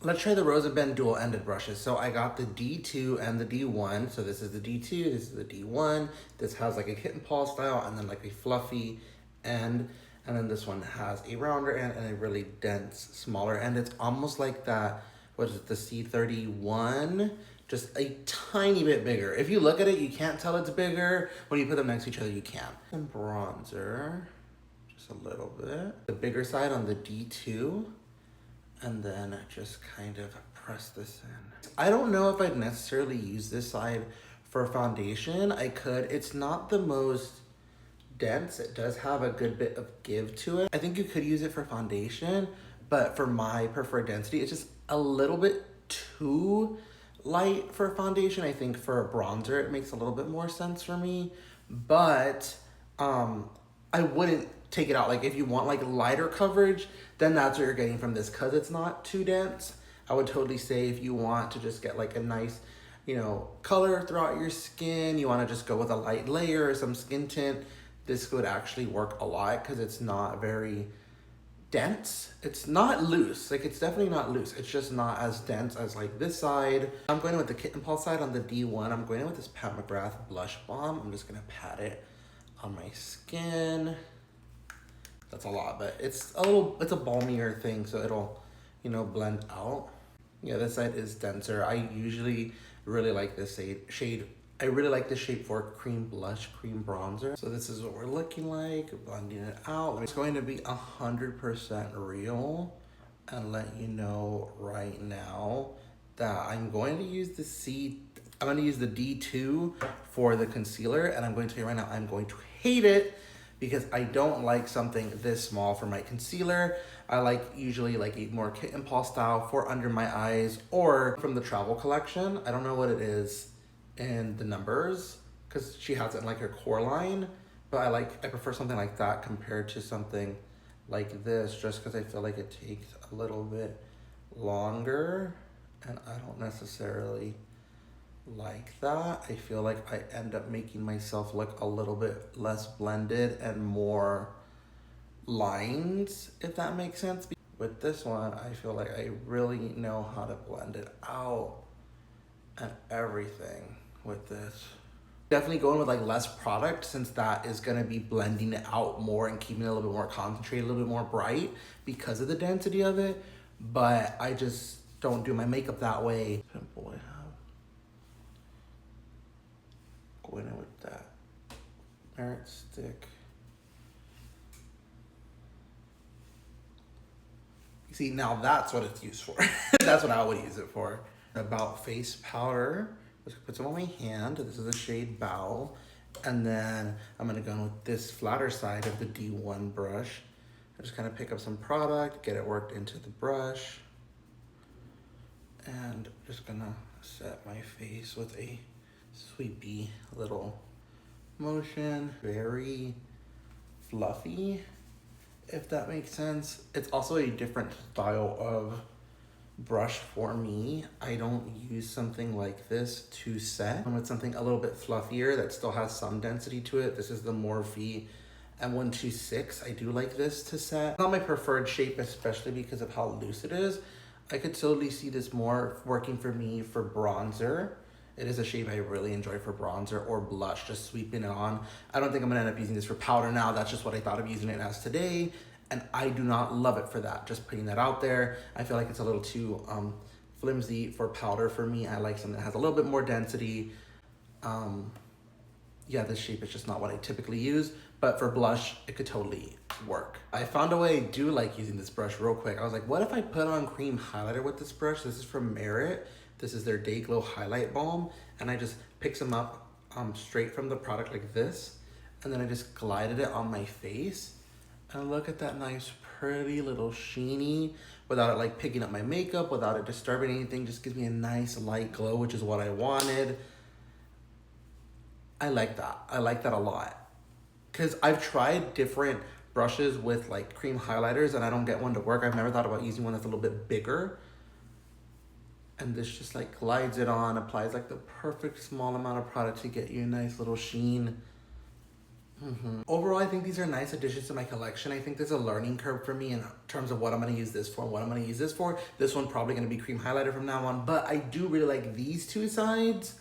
Let's try the Rosa Bend dual ended brushes. So I got the D2 and the D1. So this is the D2, this is the D1. This has like a kitten paw style and then like a fluffy end. And then this one has a rounder end and a really dense, smaller end. It's almost like that, what is it, the C31? Just a tiny bit bigger. If you look at it, you can't tell it's bigger. When you put them next to each other, you can. And bronzer, just a little bit. The bigger side on the D2. And then just kind of press this in. I don't know if I'd necessarily use this side for foundation. I could. It's not the most dense. It does have a good bit of give to it. I think you could use it for foundation, but for my preferred density, it's just a little bit too light for foundation. I think for a bronzer, it makes a little bit more sense for me, but I wouldn't take it out. Like if you want like lighter coverage, then that's what you're getting from this because it's not too dense. I would totally say if you want to just get like a nice, you know, color throughout your skin, you want to just go with a light layer or some skin tint, this would actually work a lot because it's not very dense. It's not loose. Like it's definitely not loose. It's just not as dense as like this side. I'm going with the Kitten Paw side on the D1. I'm going in with this Pat McGrath blush balm. I'm just gonna pat it on my skin. That's a lot, but it's a balmier thing, so it'll, you know, blend out. Yeah, this side is denser. I usually really like this shade. I really like this shade for cream blush, cream bronzer. So this is what we're looking like, blending it out. It's going to be 100% real and let you know right now that I'm going to use I'm going to use the D2 for the concealer, and I'm going to tell you right now, I'm going to hate it because I don't like something this small for my concealer. I like usually like a more Kitten Paw style for under my eyes or from the travel collection. I don't know what it is in the numbers because she has it in like her core line, but I prefer something like that compared to something like this just because I feel like it takes a little bit longer and I don't necessarily like that. I feel like I end up making myself look a little bit less blended and more lines, if that makes sense. With this one, I feel like I really know how to blend it out and everything with this. Definitely going with like less product since that is gonna be blending it out more and keeping it a little bit more concentrated, a little bit more bright because of the density of it. But I just don't do my makeup that way. Pimple I have. Going in with that Merit stick. You see, now that's what it's used for. That's what I would use it for. About face powder. Let's put some on my hand. This is the shade Bow. And then I'm gonna go in with this flatter side of the D1 brush. I just kind of pick up some product, get it worked into the brush. And just gonna set my face with a sweepy little motion. Very fluffy, if that makes sense. It's also a different style of brush for me. I don't use something like this to set. I'm with something a little bit fluffier that still has some density to it. This is the Morphe M126. I do like this to set. Not my preferred shape, especially because of how loose it is. I could totally see this more working for me for bronzer. It is a shape I really enjoy for bronzer or blush, just sweeping it on. I don't think I'm gonna end up using this for powder now. That's just what I thought of using it as today. And I do not love it for that, just putting that out there. I feel like it's a little too flimsy for powder for me. I like something that has a little bit more density. Yeah, this shape is just not what I typically use, but for blush, it could totally work. I found a way I do like using this brush real quick. I was like, what if I put on cream highlighter with this brush? This is from Merit. This is their Day Glow Highlight Balm. And I just picked them up straight from the product like this. And then I just glided it on my face. And look at that nice, pretty little sheeny without it like picking up my makeup, without it disturbing anything. Just gives me a nice light glow, which is what I wanted. I like that. I like that a lot. Because I've tried different brushes with like cream highlighters and I don't get one to work. I've never thought about using one that's a little bit bigger. And this just like glides it on, applies like the perfect small amount of product to get you a nice little sheen. Overall, I think these are nice additions to my collection. I think there's a learning curve for me in terms of what I'm going to use this for and what I'm going to use this for. This one probably going to be cream highlighter from now on, but I do really like these two sides.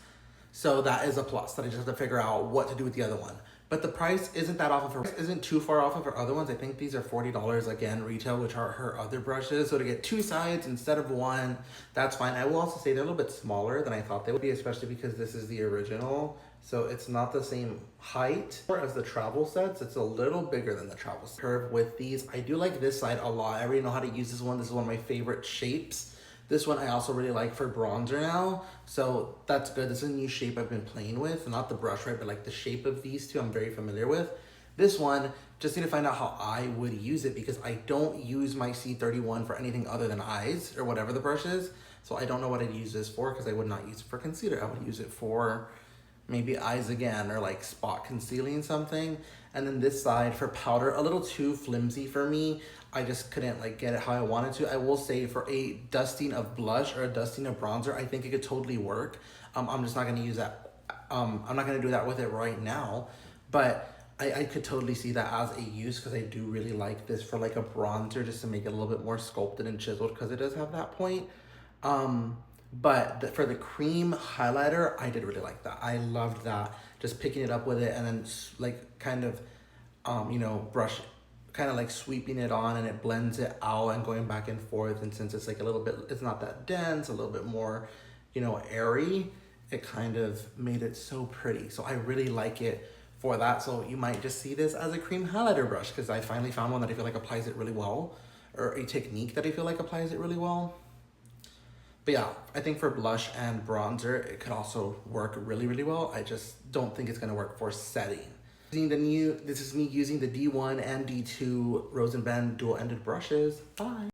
So that is a plus that I just have to figure out what to do with the other one. But the price isn't that off of her, isn't too far off of her other ones. I think these are $40 again retail, which are her other brushes. So to get two sides instead of one, that's fine. I will also say they're a little bit smaller than I thought they would be, especially because this is the original. So it's not the same height as the travel sets. It's a little bigger than the travel set. Curve with these. I do like this side a lot. I already know how to use this one. This is one of my favorite shapes. This one I also really like for bronzer now. So that's good. This is a new shape I've been playing with. Not the brush, right? But like the shape of these two I'm very familiar with. This one, just need to find out how I would use it because I don't use my C31 for anything other than eyes or whatever the brush is. So I don't know what I'd use this for because I would not use it for concealer. I would use it for maybe eyes again or like spot concealing something. And then this side for powder, a little too flimsy for me. I just couldn't like get it how I wanted to. I will say for a dusting of blush or a dusting of bronzer, I think it could totally work. I'm just not gonna use that. I'm not gonna do that with it right now, but I could totally see that as a use because I do really like this for like a bronzer just to make it a little bit more sculpted and chiseled because it does have that point. But for the cream highlighter, I did really like that. I loved that. Just picking it up with it and then like kind of, you know, brush, kind of like sweeping it on and it blends it out and going back and forth. And since it's like a little bit, it's not that dense, a little bit more, you know, airy, it kind of made it so pretty. So I really like it for that. So you might just see this as a cream highlighter brush because I finally found one that I feel like applies it really well, or a technique that I feel like applies it really well. But yeah, I think for blush and bronzer, it could also work really, really well. I just don't think it's gonna work for setting. This is me using the D1 and D2 Rose & Bend dual-ended brushes. Bye.